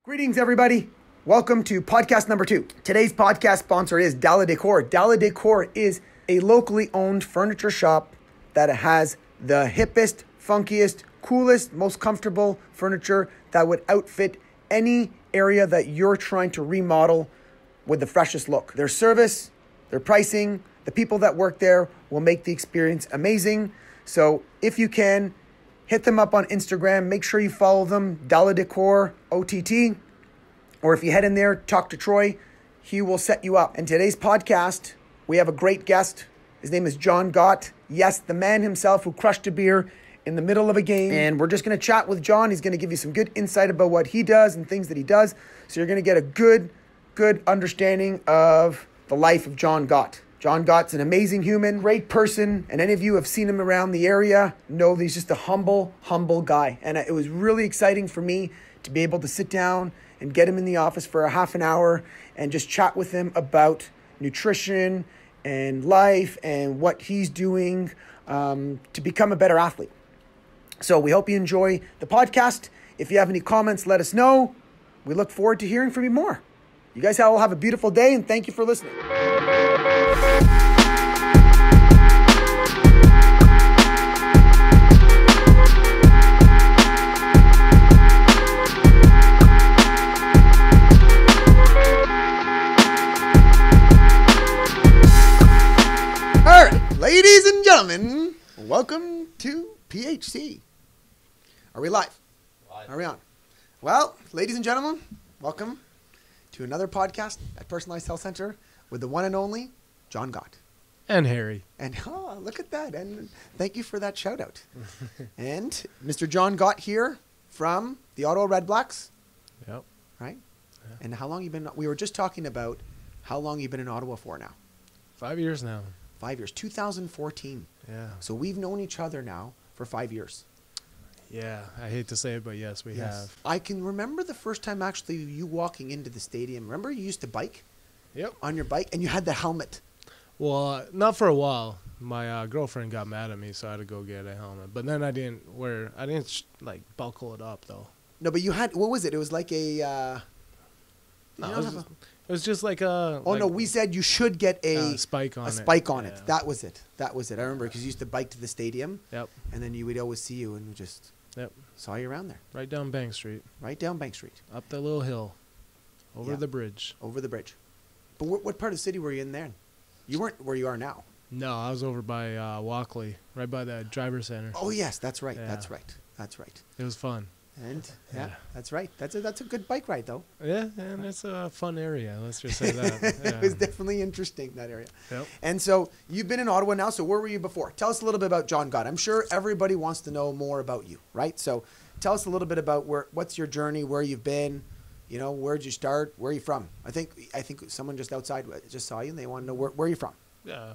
Greetings, everybody. Welcome to podcast number 2. Today's podcast sponsor is Dalla Decor. Dalla Decor is a locally owned furniture shop that has the hippest, funkiest, coolest, most comfortable furniture that would outfit any area that you're trying to remodel with the freshest look. Their service, their pricing, the people that work there will make the experience amazing. So if you can, hit them up on Instagram. Make sure you follow them, Dalla Decor OTT. Or if you head in there, talk to Troy. He will set you up. And today's podcast, we have a great guest. His name is Jon Gott. Yes, the man himself who crushed a beer in the middle of a game. And we're just going to chat with Jon. He's going to give you some good insight about what he does and things that he does. So you're going to get a good understanding of the life of Jon Gott. Jon Gott's an amazing human, great person, and any of you have seen him around the area know that he's just a humble guy. And it was really exciting for me to be able to sit down and get him in the office for a half an hour and just chat with him about nutrition and life and what he's doing to become a better athlete. So we hope you enjoy the podcast. If you have any comments, let us know. We look forward to hearing from you more. You guys all have a beautiful day, and thank you for listening. All right, ladies and gentlemen, welcome to PHC. Are we live? Are we on? Well, ladies and gentlemen, welcome to another podcast at Personalized Health Center with the one and only Jon Gott. And Harry. And look at that. And thank you for that shout out. And Mr. Jon Gott here from the Ottawa Redblacks. Yep. Right? Yeah. And how long you been, we were just talking about how long you've been in Ottawa for now. 5 years now. 5 years, 2014. Yeah. So we've known each other now for 5 years. Yeah. I hate to say it, but yes, we have. I can remember the first time actually you walking into the stadium. Remember you used to bike? Yep. On your bike, and you had the helmet. Well, not for a while. My girlfriend got mad at me, so I had to go get a helmet. But then I didn't buckle it up, though. No, but you had, what was it? It was like a... No, it was just like a... Oh, no, we said you should get a spike on it. A spike on it. That was it. That was it. I remember because you used to bike to the stadium. Yep. And then you would always see you and we just saw you around there. Right down Bank Street. Right down Bank Street. Up the little hill. Over the bridge. Over the bridge. But what part of the city were you in there? You weren't where you are now. No, I was over by Walkley, right by the driver's center. Oh, yes, that's right. Yeah. That's right. That's right. It was fun. And, yeah, that's right. That's a good bike ride, though. Yeah, and it's a fun area. Let's just say that. Yeah. It was definitely interesting, that area. Yep. And so you've been in Ottawa now. So where were you before? Tell us a little bit about Jon Gott. I'm sure everybody wants to know more about you, right? So tell us a little bit about what's your journey, where you've been, you know, where'd you start, where are you from? I think someone just outside just saw you and they want to know where are you from? Yeah.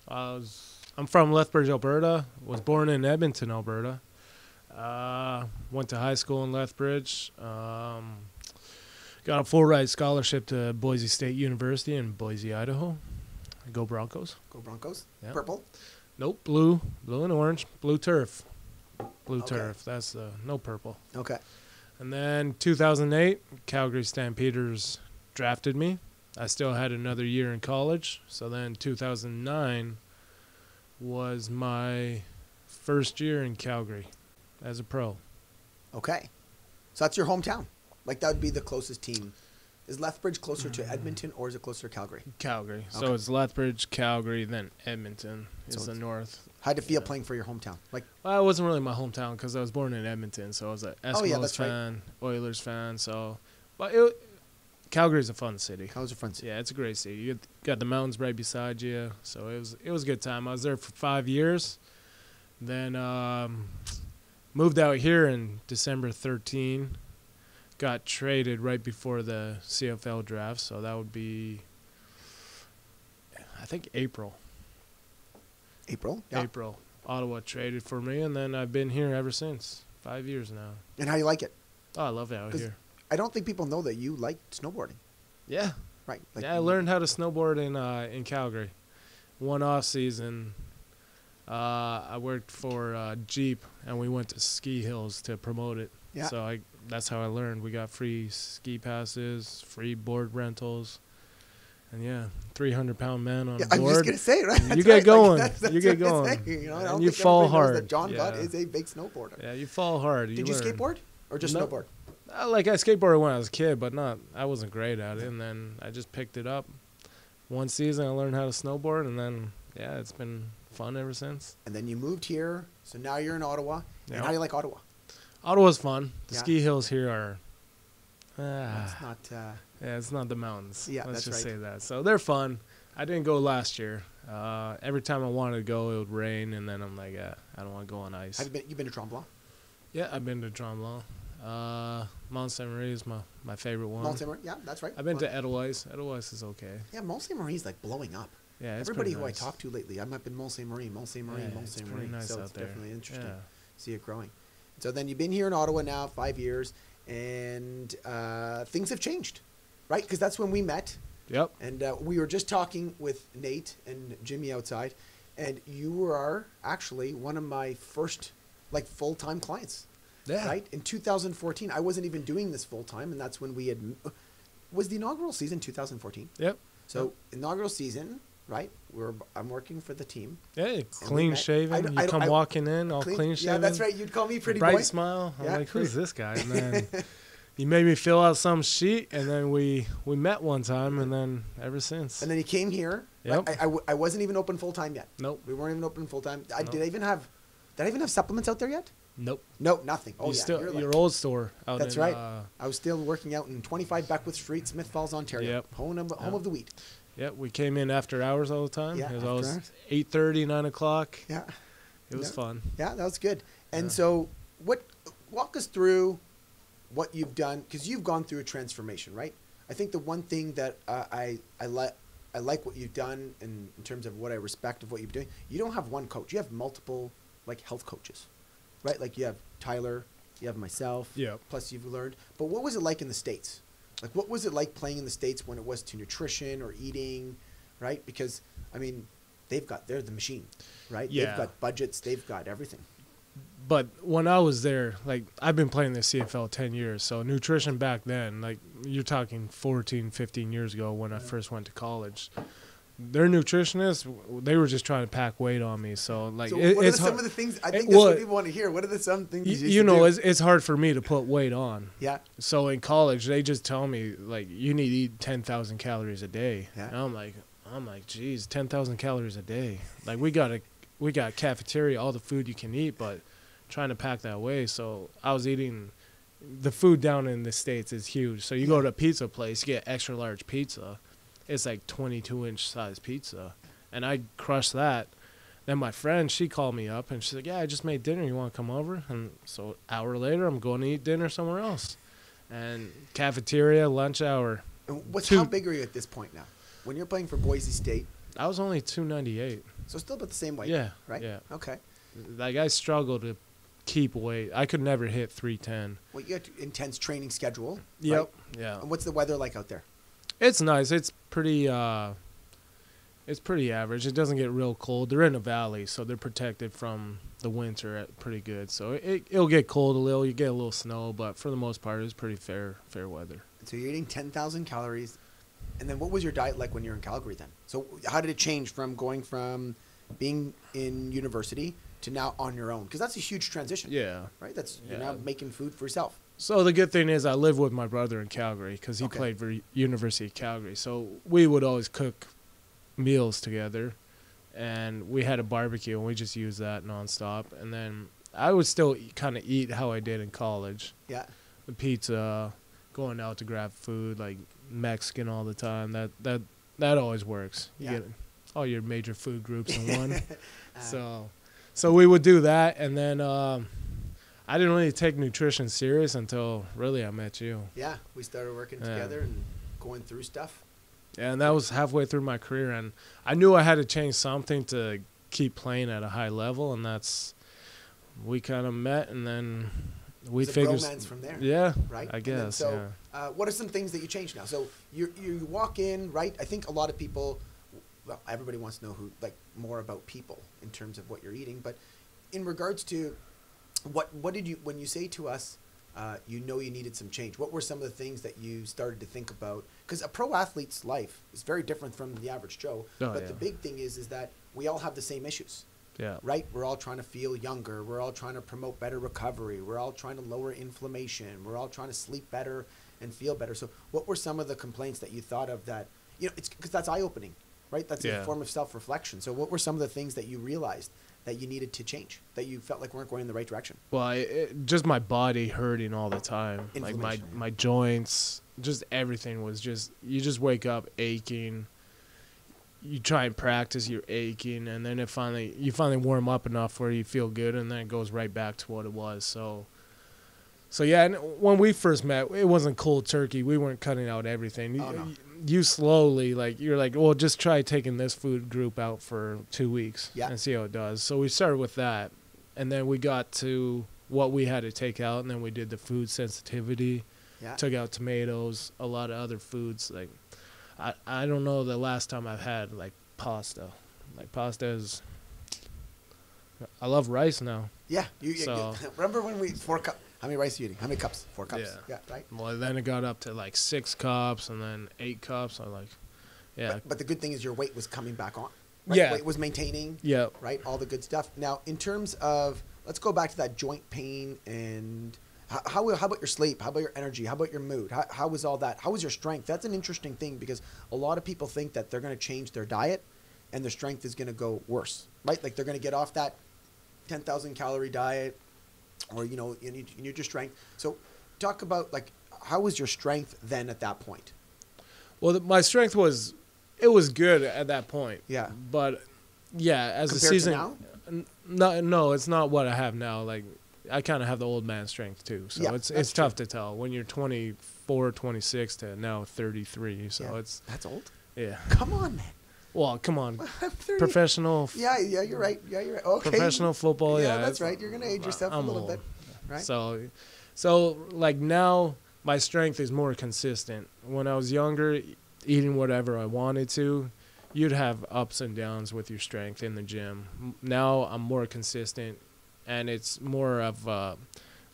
I'm from Lethbridge, Alberta. Was born in Edmonton, Alberta. Went to high school in Lethbridge. Got a full ride scholarship to Boise State University in Boise, Idaho. Go Broncos. Go Broncos. Yep. Purple. Nope, blue and orange. Blue turf. Blue Okay. turf. That's no purple. Okay. And then 2008, Calgary Stampeders drafted me. I still had another year in college. So then 2009 was my first year in Calgary as a pro. Okay. So that's your hometown. Like that would be the closest team. Is Lethbridge closer to Edmonton or is it closer to Calgary? Calgary. Okay. So it's Lethbridge, Calgary, then Edmonton is So the north. How'd it feel playing for your hometown? Like, Well, it wasn't really my hometown because I was born in Edmonton. So I was an Eskimos that's right. fan, Oilers fan. So, but Calgary's a fun city. how was your friends? Yeah, it's a great city. You got the mountains right beside you, so it was a good time. I was there for 5 years, then moved out here in December 13. Got traded right before the CFL draft, so that would be, I think, April. April. Yeah. April. Ottawa traded for me, and then I've been here ever since. 5 years now. And how do you like it? Oh, I love it out 'Cause here. I don't think people know that you like snowboarding. Yeah. Right. Like, Yeah, I learned how to snowboard in Calgary. One off season, I worked for Jeep, and we went to ski hills to promote it. Yeah. So I that's how I learned. We got free ski passes, free board rentals. And yeah, 300-pound man on board. I was just gonna say, right? You get going. You get going. And you fall hard. That Jon Gott is a big snowboarder. Yeah, you fall hard. Did you skateboard or just snowboard? Like I skateboarded when I was a kid, but I wasn't great at it. And then I just picked it up. One season I learned how to snowboard, and then yeah, it's been fun ever since. And then you moved here, so now you're in Ottawa. Yep. And how do you like Ottawa? Ottawa's fun. The ski hills here are. It's not. Yeah, it's not the mountains. Yeah, let's that's just right. say that. So they're fun. I didn't go last year. Every time I wanted to go, it would rain, and then I'm like, I don't want to go on ice. Have you been to Tremblant? Yeah, I've been to Tremblant. Mont Saint Marie is my favorite one. Mont Saint Marie, yeah, that's right. I've been to Edelweiss. Edelweiss is okay. Yeah, Mont Saint Marie is like blowing up. Yeah, it's everybody who nice. I talked to lately, I'm up in Mont Saint Marie, Mont Saint Marie, Yeah, Mont Saint it's Marie. pretty nice So out it's there. definitely interesting. Yeah. See it growing. So then you've been here in Ottawa now 5 years, and things have changed, right? Because that's when we met. Yep. And we were just talking with Nate and Jimmy outside, and you are actually one of my first like full-time clients. Yeah. Right? In 2014, I wasn't even doing this full-time, and that's when we had was the inaugural season 2014. Yep. So inaugural season, right? I'm working for the team. Yeah, clean shaven. You come walking in all clean shaven. Yeah, that's right. You'd call me pretty bright boy. smile. I'm Yeah, like, who's this guy? And then you made me fill out some sheet, and then we met one time, and then ever since. And then you came here. Yep. I wasn't even open full-time yet. Nope. We weren't even open full-time. Nope. Did I even have supplements out there yet? Nope. No, nothing. Oh, Your old store out That's in, right. I was still working out in 25 Beckwith Street, Smith Falls, Ontario. Yep. Home of the wheat. Yep, we came in after hours all the time. Yeah, it was after always hours. 8:30, 9 o'clock. Yeah. It was fun. Yeah, that was good. And Yeah. so walk us through what you've done, because you've gone through a transformation, right? I think the one thing that I like what you've done in terms of what I respect of what you've been doing, you don't have one coach. You have multiple like health coaches, right? Like you have Tyler, you have myself, Yep. plus you've learned. But what was it like in the States? Like what was it like playing in the States when it was to nutrition or eating, right? Because, I mean, they're the machine, right? Yeah. They've got budgets, they've got everything. But when I was there, like, I've been playing the CFL 10 years, so nutrition back then, like, you're talking 14, 15 years ago when I first went to college. Their nutritionists, they were just trying to pack weight on me. So, like, So what are it's some hard. of the things, I think that's what people want to hear. What are some things You know, it's hard for me to put weight on. Yeah. So in college, they just tell me, like, you need to eat 10,000 calories a day. Yeah. And I'm like, geez, 10,000 calories a day. Like, we got cafeteria, all the food you can eat, but trying to pack that way. So I was eating, the food down in the States is huge. So you go to a pizza place, you get extra large pizza. It's like 22-inch size pizza. And I crushed that. Then my friend, she called me up, and she's like, yeah, I just made dinner. You want to come over? And so an hour later, I'm going to eat dinner somewhere else. And cafeteria, lunch hour. And how big are you at this point now? When you're playing for Boise State? I was only 298. So still about the same weight. Yeah. Right? Yeah. Okay. Like, I struggled to keep weight. I could never hit 310. Well, you got an intense training schedule. Yep. Right? Yeah. And what's the weather like out there? It's nice. It's pretty average. It doesn't get real cold. They're in a valley, so they're protected from the winter pretty good. So it'll get cold a little. You get a little snow, but for the most part, it's pretty fair weather. So you're eating 10,000 calories. And then what was your diet like when you were in Calgary then? So how did it change from going from being in university to now on your own? Because that's a huge transition. Yeah. Right? You're now making food for yourself. So the good thing is I live with my brother in Calgary because he played for University of Calgary. So we would always cook meals together, and we had a barbecue, and we just used that nonstop. And then I would still kind of eat how I did in college. Yeah. The pizza, going out to grab food, like Mexican all the time. That always works. You get all your major food groups in one. So we would do that, and then I didn't really take nutrition serious until really I met you. Yeah, we started working together and going through stuff. Yeah, and that was halfway through my career, and I knew I had to change something to keep playing at a high level, and we kind of met, and then we figured romance from there. Yeah, right. I guess. So, what are some things that you changed now? So you walk in, right? I think a lot of people, well, everybody wants to know more about people in terms of what you're eating, but in regards to what did you, when you say to us, you know you needed some change. What were some of the things that you started to think about? Because a pro athlete's life is very different from the average Joe. But the big thing is that we all have the same issues. Yeah. Right? We're all trying to feel younger. We're all trying to promote better recovery. We're all trying to lower inflammation. We're all trying to sleep better and feel better. So what were some of the complaints that you thought of that, it's because that's eye-opening, right? That's a form of self-reflection. So what were some of the things that you realized that you needed to change, that you felt like weren't going in the right direction? Well, just my body hurting all the time. Like my joints, just everything was just, you just wake up aching. You try and practice, you're aching, and then you finally warm up enough where you feel good, and then it goes right back to what it was. So yeah, and when we first met, it wasn't cold turkey. We weren't cutting out everything. You slowly, you're like, well, just try taking this food group out for 2 weeks and see how it does. So we started with that, and then we got to what we had to take out, and then we did the food sensitivity, took out tomatoes, a lot of other foods. I don't know the last time I've had pasta. Pasta is, I love rice now. Yeah. You remember when we 4 cups? How many rice are you eating? How many cups? 4 cups. Yeah, right. Well, then it got up to 6 cups and then 8 cups. But the good thing is your weight was coming back on. Right? Yeah. Weight was maintaining. Yeah. Right. All the good stuff. Now, in terms of, let's go back to that joint pain and how about your sleep? How about your energy? How about your mood? How was all that? How was your strength? That's an interesting thing because a lot of people think that they're going to change their diet and their strength is going to go worse, right? Like they're going to get off that 10,000 calorie diet or, you need your strength. So talk about how was your strength then at that point? Well, my strength was good at that point. Yeah. But yeah, as the season, no, it's not what I have now. I kind of have the old man strength too. So it's tough to tell when you're 24, 26 to now 33. So that's old. Yeah. Come on, man. Well, come on. Professional. Yeah, you're right. Yeah, you're right. Okay. Professional football. Yeah, that's right. You're gonna age yourself a little bit, right? So now my strength is more consistent. When I was younger, eating whatever I wanted to, you'd have ups and downs with your strength in the gym. Now I'm more consistent, and it's more of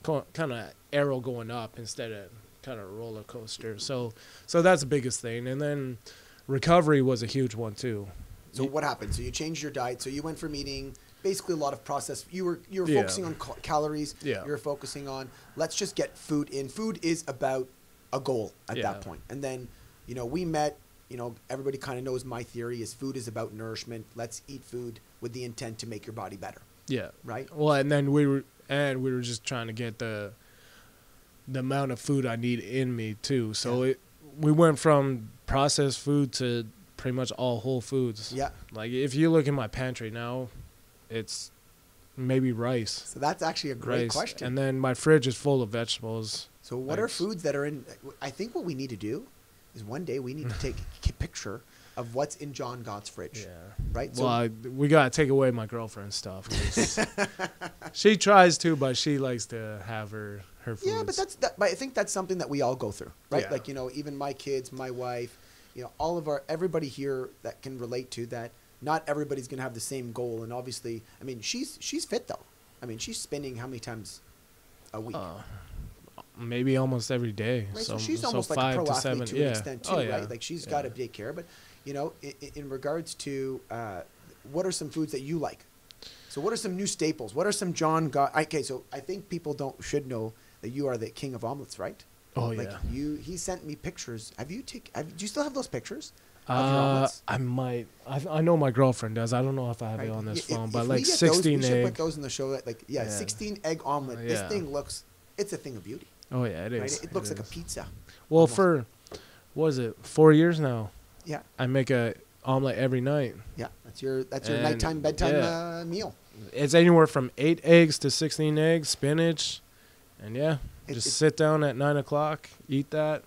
kind of arrow going up instead of kind of roller coaster. So that's the biggest thing. And then recovery was a huge one too. So what happened? So you changed your diet. So you went from eating basically a lot of processed. You were focusing on calories. Yeah. You were focusing on let's just get food in. Food is about a goal at that point. And then we met. Everybody kind of knows my theory is food is about nourishment. Let's eat food with the intent to make your body better. Yeah. Right. Well, and then we were just trying to get the amount of food I need in me too. So we went from processed food to pretty much all whole foods. Yeah. If you look in my pantry now, it's maybe rice. So that's actually a great question. And then my fridge is full of vegetables. So what are foods that are in? I think what we need to do is one day we need to take a picture of what's in Jon Gott's fridge. Yeah. Right. So we gotta take away my girlfriend's stuff. She tries to, but she likes to have her foods. Yeah, but but I think that's something that we all go through, right? Yeah. Even my kids, my wife, everybody here that can relate to that. Not everybody's gonna have the same goal, and obviously, she's fit though. She's spinning how many times a week? Maybe almost every day. Right, so she's almost like a pro athlete to an extent too, right? She's got to take care. But in regards to what are some foods that you like? So what are some new staples? What are some Jon Gott? Okay, so I think people should know that you are the king of omelets, right? Oh yeah. He sent me pictures. Do you still have those pictures? I might. I know my girlfriend does. I don't know if I have it on this phone, but 16 egg. We should put those in the show. 16 egg omelet. Yeah. This thing it's a thing of beauty. Oh yeah, it is. Right? It looks like a pizza. Well, for what is it, 4 years now? Yeah. I make a omelet every night. Yeah, that's your nighttime bedtime meal. It's anywhere from 8 eggs to 16 eggs, spinach, and just sit down at 9 o'clock, eat that,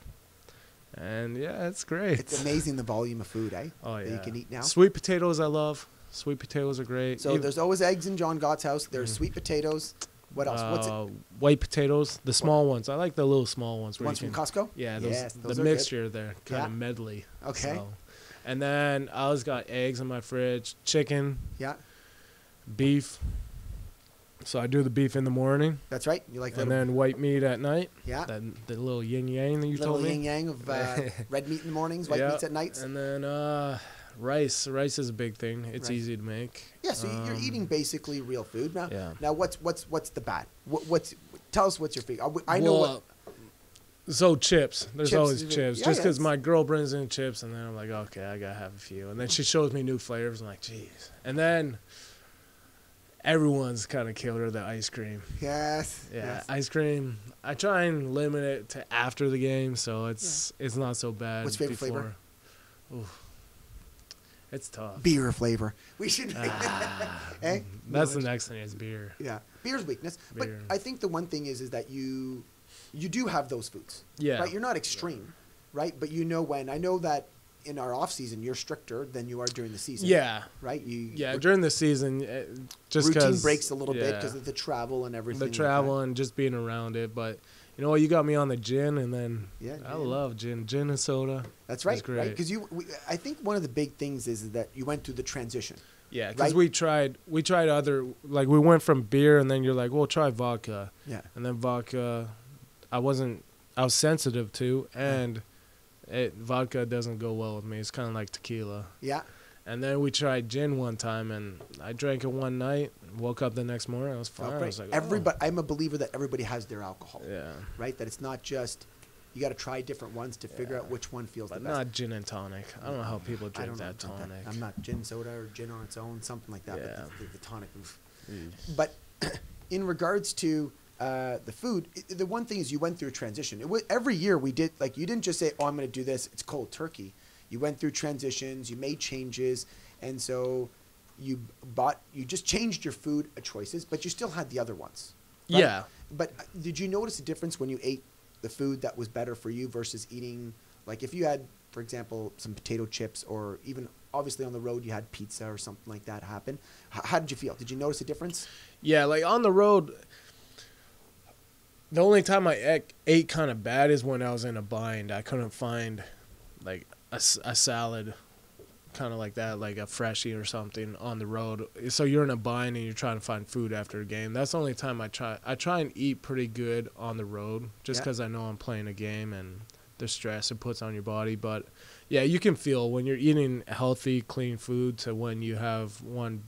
and it's great. It's amazing the volume of food, eh? Oh yeah. That you can eat now. Sweet potatoes, I love. Sweet potatoes are great. So there's always eggs in Jon Gott's house. There's sweet potatoes. What else? What's it? White potatoes, the small ones. I like the little small ones. Ones from Costco? Yeah, those the mixture there, kind of medley. Okay. So. And then I always got eggs in my fridge, chicken. Yeah. Beef. So I do the beef in the morning. That's right. You like and then white meat at night. Yeah. The little yin yang that you told me. Little yin yang of red meat in the mornings, white meats at nights. And then rice. Rice is a big thing. It's easy to make. Yeah. So you're eating basically real food now. Yeah. Now what's the bad? Tell us what's your favorite. I know what. So chips. There's Chips always is- chips. yeah, Just yeah, because it's- my girl brings in chips, and then I'm like, okay, I gotta have a few. And then she shows me new flavors. I'm like, jeez. And then everyone's kind of killer the ice cream. Yes. Yeah, Yes. ice cream. I try and limit it to after the game, so it's not so bad. What's your favorite flavor? Oof. It's tough. Beer flavor. We should. Eh? That's the next thing is beer. Yeah, beer's weakness. Beer. But I think the one thing is that you do have those foods. Yeah. Right. You're not extreme, right? But you know when. I know that in our off season you're stricter than you are during the season. Yeah. Right. During the season, just routine because breaks a little bit because of the travel and everything. The travel and just being around it, but. You know what? You got me on the gin, and then I love gin and soda. That's right, great. right? Because I think one of the big things is that you went through the transition. Yeah, because we tried other, like we went from beer, and then you're like, well, try vodka. Yeah. And then vodka, I was sensitive to, and vodka doesn't go well with me. It's kind of like tequila. Yeah. And then we tried gin one time, and I drank it one night, woke up the next morning, I was fine. I was like, I'm a believer that everybody has their alcohol. Yeah. Right? That it's not just, you got to try different ones to figure out which one feels But the best. not gin and tonic. I don't know how people I drink don't know that about tonic. I'm not gin soda or gin on its own, something like that. Yeah. But the tonic. But in regards to the food, the one thing is you went through a transition. Every year we did, like, you didn't just say, oh, I'm going to do this, it's cold turkey. You went through transitions, you made changes, and so you just changed your food choices, but you still had the other ones. Right? Yeah. But did you notice a difference when you ate the food that was better for you versus eating, like if you had, for example, some potato chips, or even obviously on the road you had pizza or something like that happen? How did you feel? Did you notice a difference? Yeah, like on the road, the only time I ate kind of bad is when I was in a bind. I couldn't find like a salad kind of like that, like a freshie or something on the road. So you're in a bind and you're trying to find food after a game. That's the only time I try and eat pretty good on the road, just because I know I'm playing a game and the stress it puts on your body. But yeah, you can feel when you're eating healthy, clean food to when you have one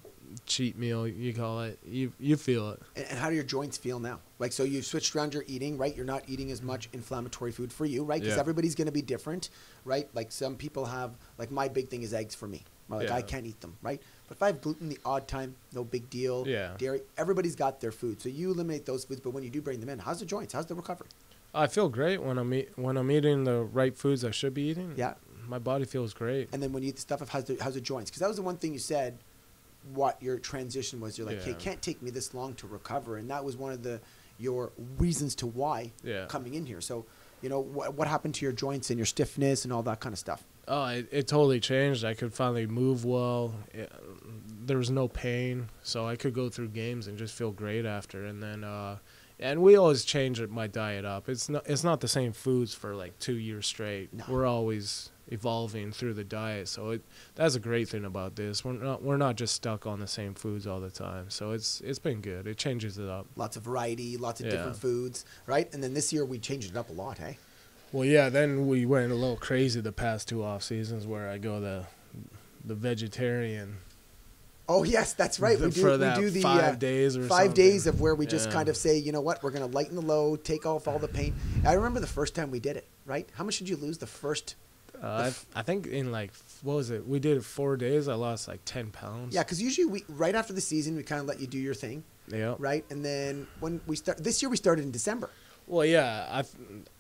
cheat meal, you call it, you feel it. And how do your joints feel now? Like, so you've switched around your eating, right? You're not eating as much inflammatory food for you, right? Because everybody's going to be different, right? Like some people have, like my big thing is eggs for me. Like I can't eat them, right? But if I have gluten the odd time, no big deal. Yeah. Dairy, everybody's got their food. So you eliminate those foods, but when you do bring them in, how's the joints? How's the recovery? I feel great when I'm eating the right foods I should be eating. Yeah. My body feels great. And then when you eat the stuff, how's the joints? Because that was the one thing you said, what your transition was. You're like, hey, it can't take me this long to recover. And that was one of your reasons to why coming in here. So, you know, what happened to your joints and your stiffness and all that kind of stuff? Oh, it totally changed. I could finally move well. There was no pain, so I could go through games and just feel great after. And then, and we always change my diet up. It's not the same foods for like 2 years straight. No. We're always evolving through the diet, so that's a great thing about this. We're not just stuck on the same foods all the time. So it's been good. It changes it up. Lots of variety, lots of different foods, right? And then this year we changed it up a lot, hey? Well, yeah. Then we went a little crazy the past 2 off seasons where I go the vegetarian. Oh yes, that's right. We do the 5 days or 5 something. days of where we just kind of say, you know what, we're going to lighten the load, take off all the pain. I remember the first time we did it, right? How much did you lose the first? I think in like, what was it? We did it 4 days. I lost like 10 pounds. Yeah, because usually right after the season, we kind of let you do your thing. Yeah. Right? And then when we start, this year we started in December. Well, yeah.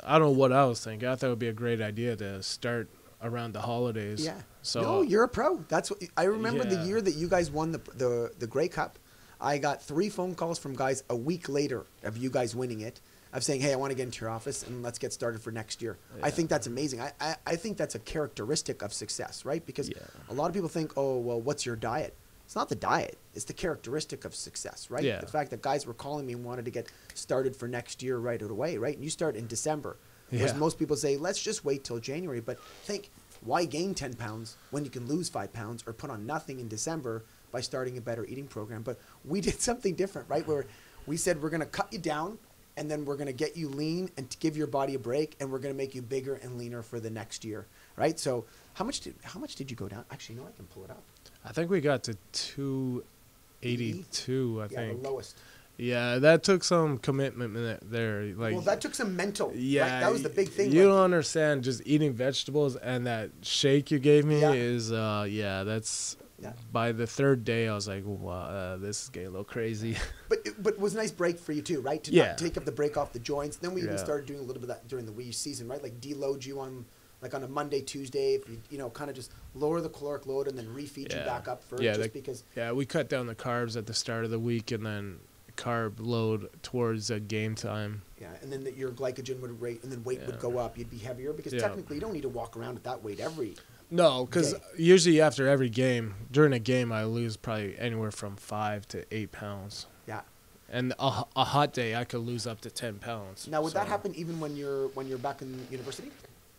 I don't know what I was thinking. I thought it would be a great idea to start around the holidays. Yeah. So no, you're a pro. That's what I remember. The year that you guys won the Grey Cup, I got 3 phone calls from guys a week later of you guys winning it, of saying, hey, I want to get into your office and let's get started for next year. Yeah. I think that's amazing. I think that's a characteristic of success, right? Because a lot of people think, oh, well, what's your diet? It's not the diet. It's the characteristic of success, right? Yeah. The fact that guys were calling me and wanted to get started for next year right away, right? And you start in December. Whereas most people say, let's just wait till January. But think, why gain 10 pounds when you can lose 5 pounds or put on nothing in December by starting a better eating program? But we did something different, right? Where We said we're going to cut you down, and then we're going to get you lean and to give your body a break, and we're going to make you bigger and leaner for the next year, right? So how much did you go down? Actually, no, I can pull it up. I think we got to 282, I think. Yeah, the lowest. Yeah, that took some commitment there. Like, well, that took some mental. Yeah, right? That was the big thing. You don't understand. Just eating vegetables and that shake you gave me is, that's. Yeah. By the third day, I was like, wow, this is getting a little crazy. But it was a nice break for you too, right? To not take up the break off the joints. Then we even started doing a little bit of that during the Wii season, right? Like deload you on a Monday, Tuesday, if you kind of just lower the caloric load and then refeed you back up for because. Yeah, we cut down the carbs at the start of the week and then carb load towards game time. Yeah, and then your glycogen would rate, and then weight would go up. You'd be heavier because technically you don't need to walk around at that weight every. No, because usually after every game, during a game, I lose probably anywhere from 5 to 8 pounds. Yeah. And a hot day, I could lose up to 10 pounds. Now, would that happen even when you're back in university?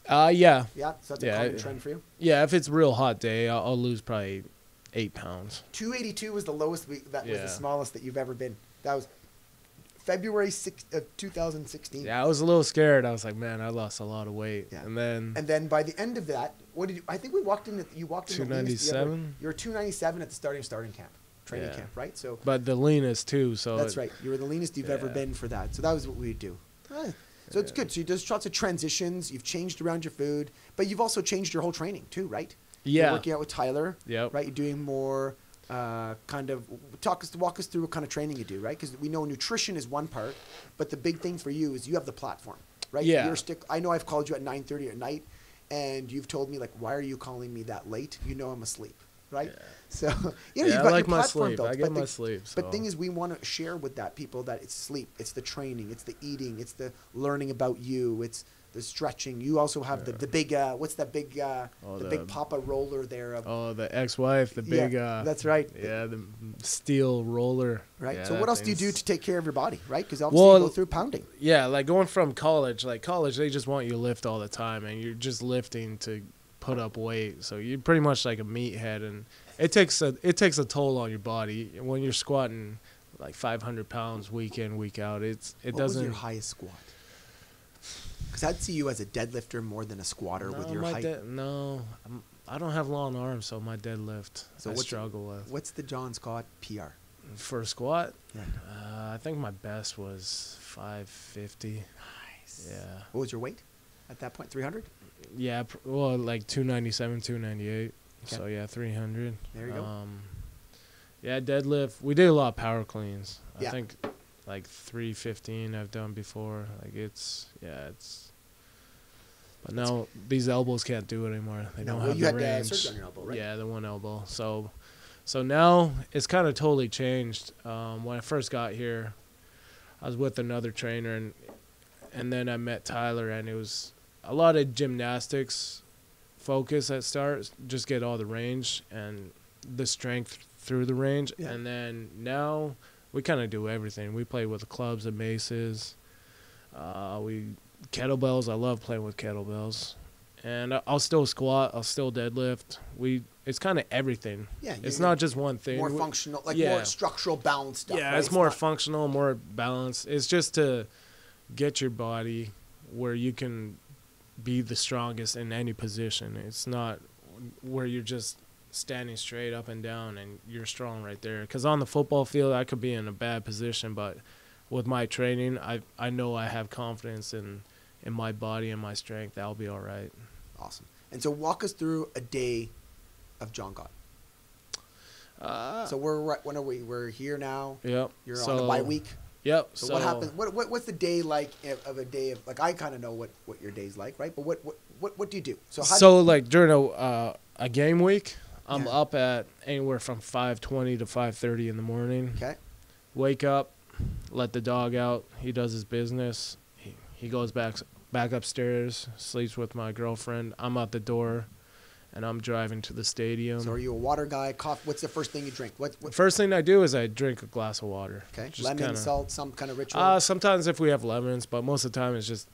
Yeah. Yeah, so that's a common trend for you? Yeah, if it's a real hot day, I'll lose probably 8 pounds. 282 was the lowest that was the smallest that you've ever been. That was February 6th of 2016. Yeah, I was a little scared. I was like, man, I lost a lot of weight. Yeah. And then by the end of that, what did you? I think we walked in. You walked in. 297. You were 297 at the starting camp, training camp, right? So. But the leanest too. So. That's right. You were the leanest you've ever been for that. So that was what we'd do. So it's good. So there's lots of transitions. You've changed around your food, but you've also changed your whole training too, right? Yeah. You're working out with Tyler. Yep. Right. You're doing more. Kind of walk us through what kind of training you do, right? Because we know nutrition is one part, but the big thing for you is you have the platform, right? Yeah. I know I've called you at 9:30 at night, and you've told me like, why are you calling me that late? You know I'm asleep, right? Yeah. So you've got like your platform built. I get my sleep. So. But thing is, we want to share with that people that it's sleep, it's the training, it's the eating, it's the learning about you, it's the stretching. You also have the big what's that big the big Papa roller there? The ex-wife, the big. That's right. Yeah, the steel roller. Right. Yeah, so what else do you do to take care of your body? Right, because obviously you go through pounding. Yeah, like going from college. Like college, they just want you to lift all the time, and you're just lifting to put up weight. So you're pretty much like a meathead, and it takes a toll on your body when you're squatting like 500 pounds week in, week out. What was your highest squat? Because I'd see you as a deadlifter more than a squatter with your height. I don't have long arms, so my deadlift I struggle with. What's the Jon Gott PR? For a squat? Yeah. I think my best was 550. Nice. Yeah. What was your weight at that point? 300? Yeah, like 297, 298. Okay. So, yeah, 300. There you go. Yeah, deadlift. We did a lot of power cleans. I think like 315 I've done before. Like but now these elbows can't do it anymore. They don't have the range. You had surgery on your elbow, right? Yeah, the one elbow. So now it's kind of totally changed. When I first got here, I was with another trainer, and then I met Tyler, and it was a lot of gymnastics focus at start, just get all the range and the strength through the range, and then now we kind of do everything. We play with the clubs and maces. Kettlebells. I love playing with kettlebells. And I'll still squat. I'll still deadlift. It's kind of everything. Yeah. It's not just one thing. More functional, more structural balance stuff. Yeah, right? It's more functional, more balanced. It's just to get your body where you can be the strongest in any position. It's not where you're just standing straight up and down and you're strong right there. Because on the football field, I could be in a bad position, but with my training, I know I have confidence in my body and my strength. I'll be all right. Awesome. And so walk us through a day of Jon Gott. So when are we? We're here now. Yep. You're on a bye week. Yep. So what happens? What's the day like of a day of like? I kind of know what your day's like, right? But what do you do? So like during a game week, I'm up at anywhere from 5:20 to 5:30 in the morning. Okay. Wake up, let the dog out. He does his business. He goes back upstairs, sleeps with my girlfriend. I'm out the door, and I'm driving to the stadium. So are you a water guy? Coffee? What's the first thing you drink? What? First thing I do is I drink a glass of water. Okay. Lemon, salt, some kind of ritual? Sometimes if we have lemons, but most of the time it's just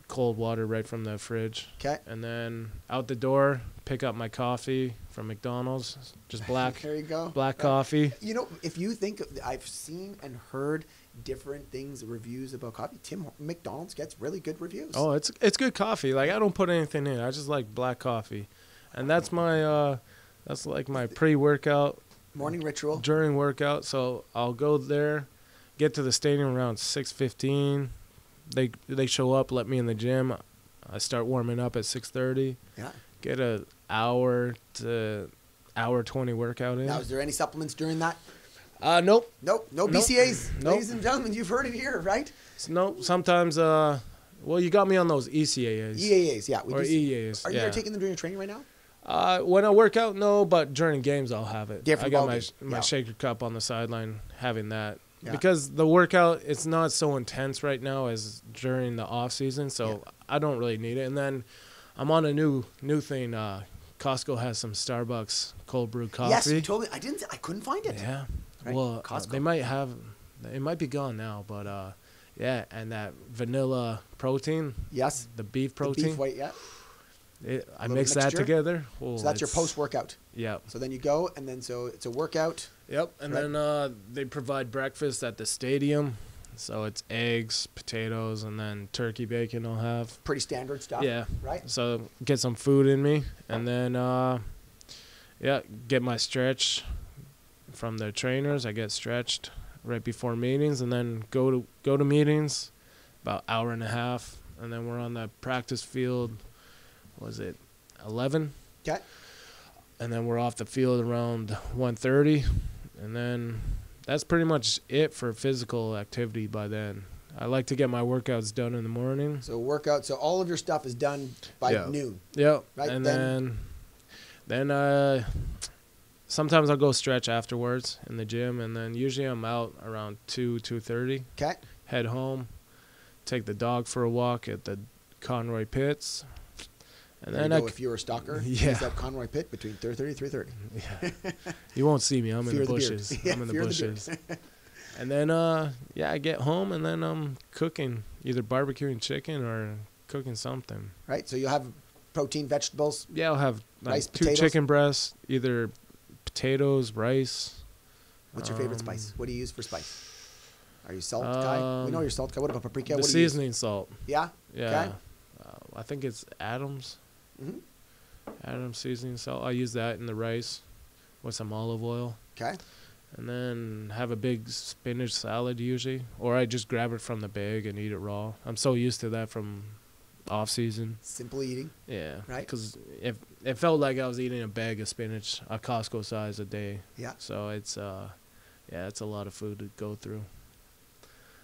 cold water right from the fridge. Okay. And then out the door, pick up my coffee from McDonald's, just black. There you go. Black coffee. You know, if you think I've seen and heard different things, reviews about coffee. McDonald's gets really good reviews. Oh, it's good coffee. Like, I don't put anything in. I just like black coffee. And that's my that's like my pre-workout. Morning ritual. During workout. So I'll go there, get to the stadium around 6:15. They show up, let me in the gym. I start warming up at 6:30. Yeah. Get an hour to hour 20 workout in. Now, is there any supplements during that? Nope. Nope. No BCAAs. Nope. Ladies and gentlemen, you've heard it here, right? Nope. Sometimes, well, you got me on those ECAAs. EAAs, yeah. Or EAAs. Are you taking them during your training right now? When I work out, no, but during games, I'll have it. Different I got my shaker cup on the sideline, having that. Yeah. Because the workout, it's not so intense right now as during the off season, so I don't really need it. And then I'm on a new thing. Costco has some Starbucks cold brew coffee. Yes, you told me. I couldn't find it. Yeah. Right. Well, Costco. they might have. It might be gone now, but yeah, and that vanilla protein. Yes. The beef protein. The beef white, yeah. I mix that together. So that's your post-workout. Yeah. So then you go, and then so it's a workout. Yep, and then they provide breakfast at the stadium. So it's eggs, potatoes, and then turkey bacon I'll have. Pretty standard stuff. Yeah. Right? So get some food in me, and then, get my stretch from the trainers. I get stretched right before meetings, and then go to meetings, about hour and a half, and then we're on the practice field. Was it 11? Okay. And then we're off the field around 1:30, and then that's pretty much it for physical activity by then. I like to get my workouts done in the morning. So workout. So all of your stuff is done by noon. Yep. Right. And then sometimes I'll go stretch afterwards in the gym, and then usually I'm out around 2:30. Okay. Head home, take the dog for a walk at the Conroy Pits. And there then you go, if you're a stalker, use that Conroy Pit between 3:30 and 3:30. Yeah. You won't see me. I'm in the bushes. I'm in the bushes. And then, I get home, and then I'm cooking, either barbecuing chicken or cooking something. Right. So you'll have protein, vegetables. Yeah, I'll have rice, 2 potatoes? chicken breasts, either potatoes, rice. What's your favorite spice? What do you use for spice? Are you salt guy? We know you're salt guy. What about paprika? The seasoning salt. Yeah? Yeah. Okay. I think it's Adams. Mm-hmm. Adams seasoning salt. I use that in the rice with some olive oil. Okay. And then have a big spinach salad usually. Or I just grab it from the bag and eat it raw. I'm so used to that from off season. Simple eating. Yeah. Right. Because it felt like I was eating a bag of spinach, a Costco size a day. Yeah. So it's it's a lot of food to go through.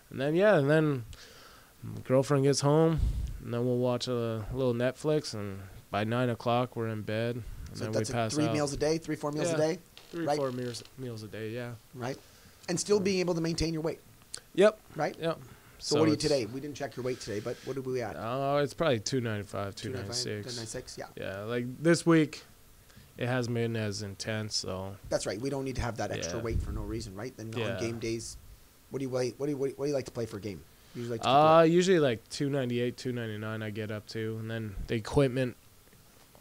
And then my girlfriend gets home, and then we'll watch a little Netflix, and by 9 o'clock we're in bed, and So then that's we pass 3 out. meals a day, 3-4 meals a day? 3-4 meals a day, yeah. Right. And still being able to maintain your weight. Yep. Right? Yep. So what are you today? We didn't check your weight today, but what did we at? Oh, it's probably 295, 296. 296, yeah. Yeah, like this week, it hasn't been as intense, so. That's right. We don't need to have that extra weight for no reason, right? Then on game days, what do you like to play for a game? Usually usually like 298, 299 I get up to, and then the equipment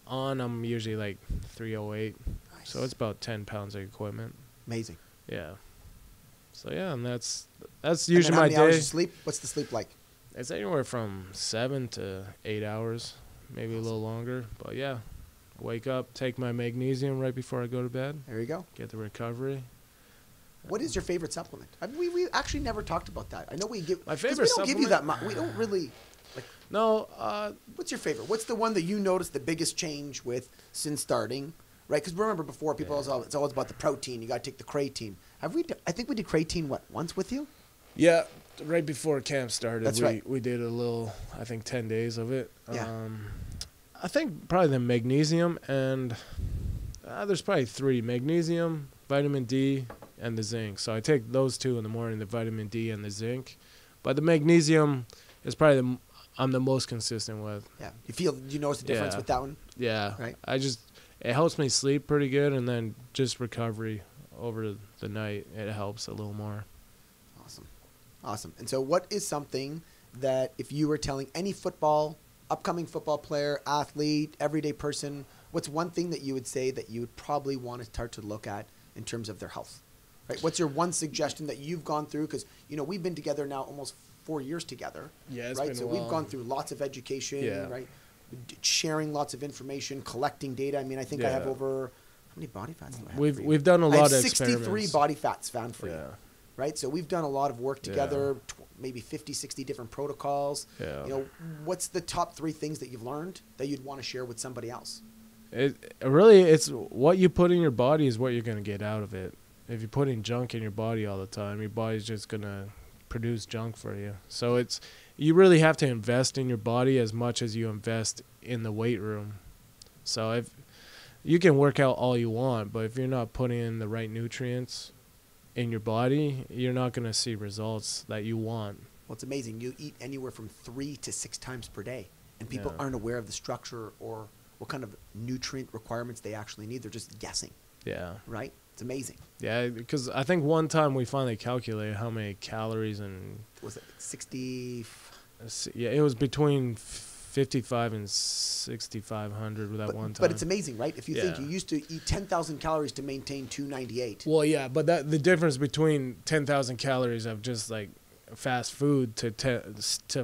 on, I'm usually like 308. Nice. So it's about 10 pounds of equipment. Amazing. Yeah. So yeah, and that's usually my day. How many hours of sleep? What's the sleep like? It's anywhere from 7 to 8 hours, maybe a little longer. But yeah, wake up, take my magnesium right before I go to bed. There you go. Get the recovery. What is your favorite supplement? We actually never talked about that. I know we give. My favorite supplement. We don't give you that much. We don't really. Like, no. What's your favorite? What's the one that you noticed the biggest change with since starting? Right, because remember before people it's always about the protein. You got to take the creatine. I think we did creatine once with you. Yeah, right before camp started. That's right. We did a little. I think 10 days of it. Yeah. I think probably the magnesium and there's probably 3: magnesium, vitamin D, and the zinc. So I take those 2 in the morning, the vitamin D and the zinc. But the magnesium is probably I'm the most consistent with. Yeah. You notice the difference with that one? Yeah. Right. It helps me sleep pretty good, and then just recovery over the night, it helps a little more. Awesome. And so what is something that if you were telling any upcoming football player, athlete, everyday person, what's one thing that you would say that you would probably want to start to look at in terms of their health? Right? What's your one suggestion that you've gone through? Because, we've been together now almost 4 years together. Yeah, it's right? been So a we've while. gone through lots of education, Yeah. right? Sharing lots of information, collecting data. I mean, I think I have Yeah. over, how many body fats do I have? for you? We've done a I lot have of 63 experiments. body fats found for you. Yeah. Right? So we've done a lot of work together, maybe 50, 60 different protocols. Yeah. What's the top 3 things that you've learned that you'd want to share with somebody else? It's what you put in your body is what you're going to get out of it. If you're putting junk in your body all the time, your body's just going to produce junk for you. So you really have to invest in your body as much as you invest in the weight room. So if you can work out all you want, but if you're not putting in the right nutrients in your body, you're not going to see results that you want. Well, it's amazing. You eat anywhere from 3 to 6 times per day, and people Yeah. aren't aware of the structure or what kind of nutrient requirements they actually need. They're just guessing, Yeah. right? It's amazing. Yeah, because I think one time we finally calculated how many calories and Was it 60? yeah, it was between 55 and 6,500 with that one time. But it's amazing, right? If you think Yeah. you used to eat 10,000 calories to maintain 298. Well, yeah, but the difference between 10,000 calories of just like fast food to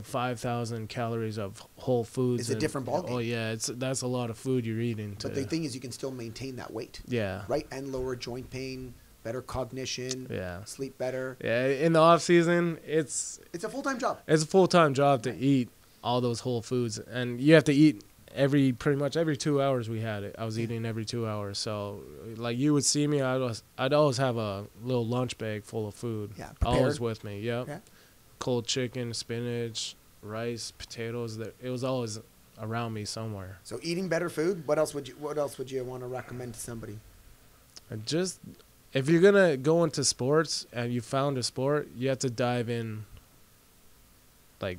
5,000 calories of whole foods It's a different ballgame. Oh yeah, that's a lot of food you're eating. But the thing is, you can still maintain that weight, yeah, right? And lower joint pain, better cognition, yeah, sleep better. yeah. In the off season, it's It's a full-time job. a full-time job to eat all those whole foods, and you have to eat pretty much every 2 hours. We had it. I was eating every 2 hours. So like you would see me, I'd always have a little lunch bag full of food. Yeah, always prepared. with me. Yep. Yeah. Cold chicken, spinach, rice, potatoes. It was always around me somewhere. So eating better food. What else would you want to recommend to somebody? And just if you're gonna go into sports and you found a sport, you have to dive in. Like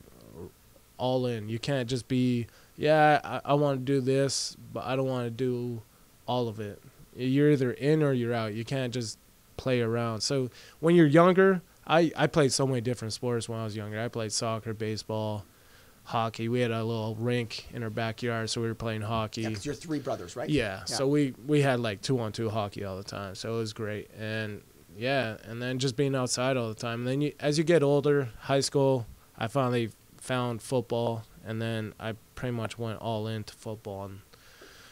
all in. You can't just be I want to do this, but I don't want to do all of it. You're either in or you're out. You can't just play around. So when you're younger, I played so many different sports when I was younger. I played soccer, baseball, hockey. We had a little rink in our backyard, so we were playing hockey. Yeah, 'cause you're 3 brothers, right? Yeah, so we had like 2-on-2 hockey all the time, so it was great. And yeah, and then just being outside all the time. And then as you get older, high school, I finally found football, and then I pretty much went all into football. And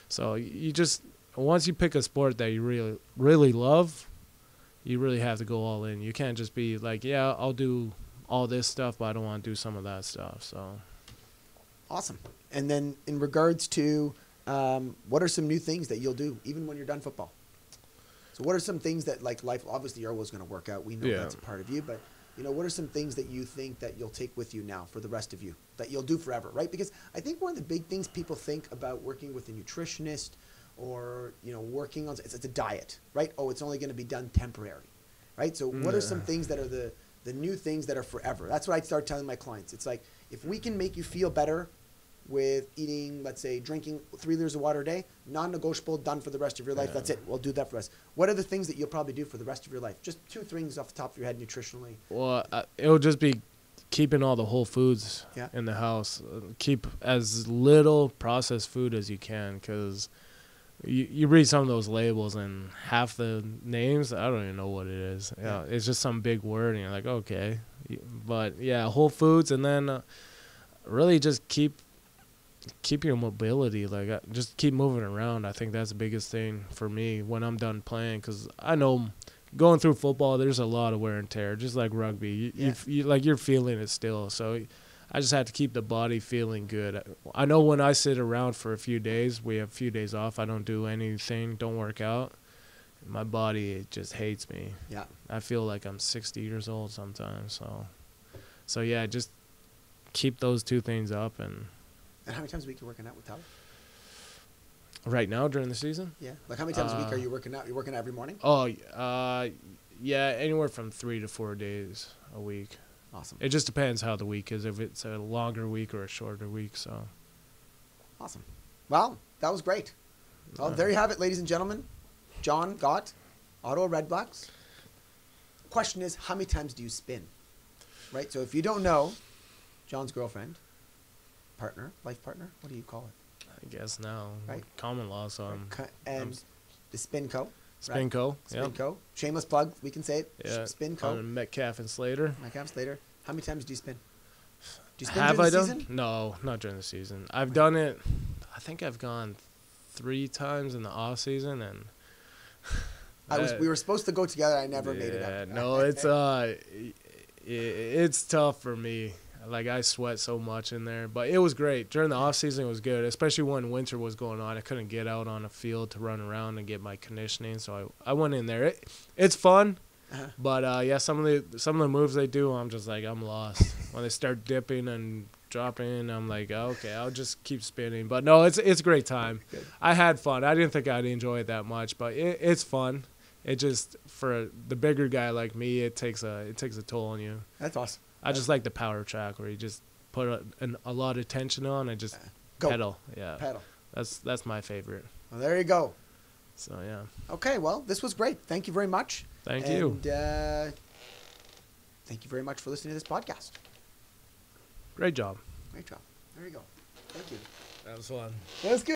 so you just once you pick a sport that you really really love, you really have to go all in. You can't just be like, yeah, I'll do all this stuff, but I don't want to do some of that stuff. So Awesome. And then in regards to what are some new things that you'll do even when you're done football? So what are some things that like life, obviously you're always going to work out. We know Yeah. that's a part of you, but what are some things that you think that you'll take with you now for the rest of you that you'll do forever, right? Because I think one of the big things people think about working with a nutritionist or, working on, it's a diet, right? Oh, it's only going to be done temporary, right? So what are some things that are the new things that are forever? That's what I start telling my clients. It's like, if we can make you feel better with eating, let's say, drinking 3 liters of water a day, non-negotiable, done for the rest of your life. Yeah. That's it. We'll do that for us. What are the things that you'll probably do for the rest of your life? Just 2 things off the top of your head nutritionally. Well, it'll just be keeping all the whole foods Yeah. in the house. Keep as little processed food as you can, because you read some of those labels and half the names, I don't even know what it is. Yeah. It's just some big word, and you're like, okay. But, yeah, whole foods, and then really just keep your mobility. Like, just keep moving around. I think that's the biggest thing for me when I'm done playing, because I know going through football, there's a lot of wear and tear, just like rugby. You're feeling it still. So I just have to keep the body feeling good. I know when I sit around for a few days, we have a few days off, I don't do anything, don't work out, my body, it just hates me. Yeah. I feel like I'm 60 years old sometimes. So yeah, just keep those 2 things up. And how many times a week are you working out with Tyler? right now during the season? Yeah. Like how many times a week are you working out? You're working out every morning? Oh, yeah, anywhere from 3 to 4 days a week. Awesome. It just depends how the week is, if it's a longer week or a shorter week. So Awesome. Well, that was great. Well, there you have it, ladies and gentlemen. Jon Gott, Ottawa Redblacks. Question is, how many times do you spin? Right? So if you don't know, John's girlfriend, partner, life partner, what do you call it? I guess now, Right. common law. So And the Spin Co. Spinco. Right? Spinco. Shameless plug. We can say it. Yeah. Spinco. On Metcalf and Slater. Metcalf Slater. How many times do you spin? Do you spin Have during I the done? season? No, not during the season. I've done it. I think I've gone 3 times in the off season, and We were supposed to go together. I never made it up. No, it's tough for me. Like, I sweat so much in there, but it was great. During the off season, it was good, especially when winter was going on. I couldn't get out on a field to run around and get my conditioning, so I went in there. It's fun, but yeah, some of the moves they do, I'm just like, I'm lost. When they start dipping and dropping, I'm like, okay, I'll just keep spinning. But no, it's a great time. Good. I had fun. I didn't think I'd enjoy it that much, but it's fun. It just, for the bigger guy like me, it takes a toll on you. That's awesome. I just like the power track where you just put a lot of tension on and just pedal. Yeah, pedal. That's my favorite. Well, there you go. So yeah. Okay, well, this was great. Thank you very much. Thank you. Thank you very much for listening to this podcast. Great job. Great job. There you go. Thank you. That was fun. That was good.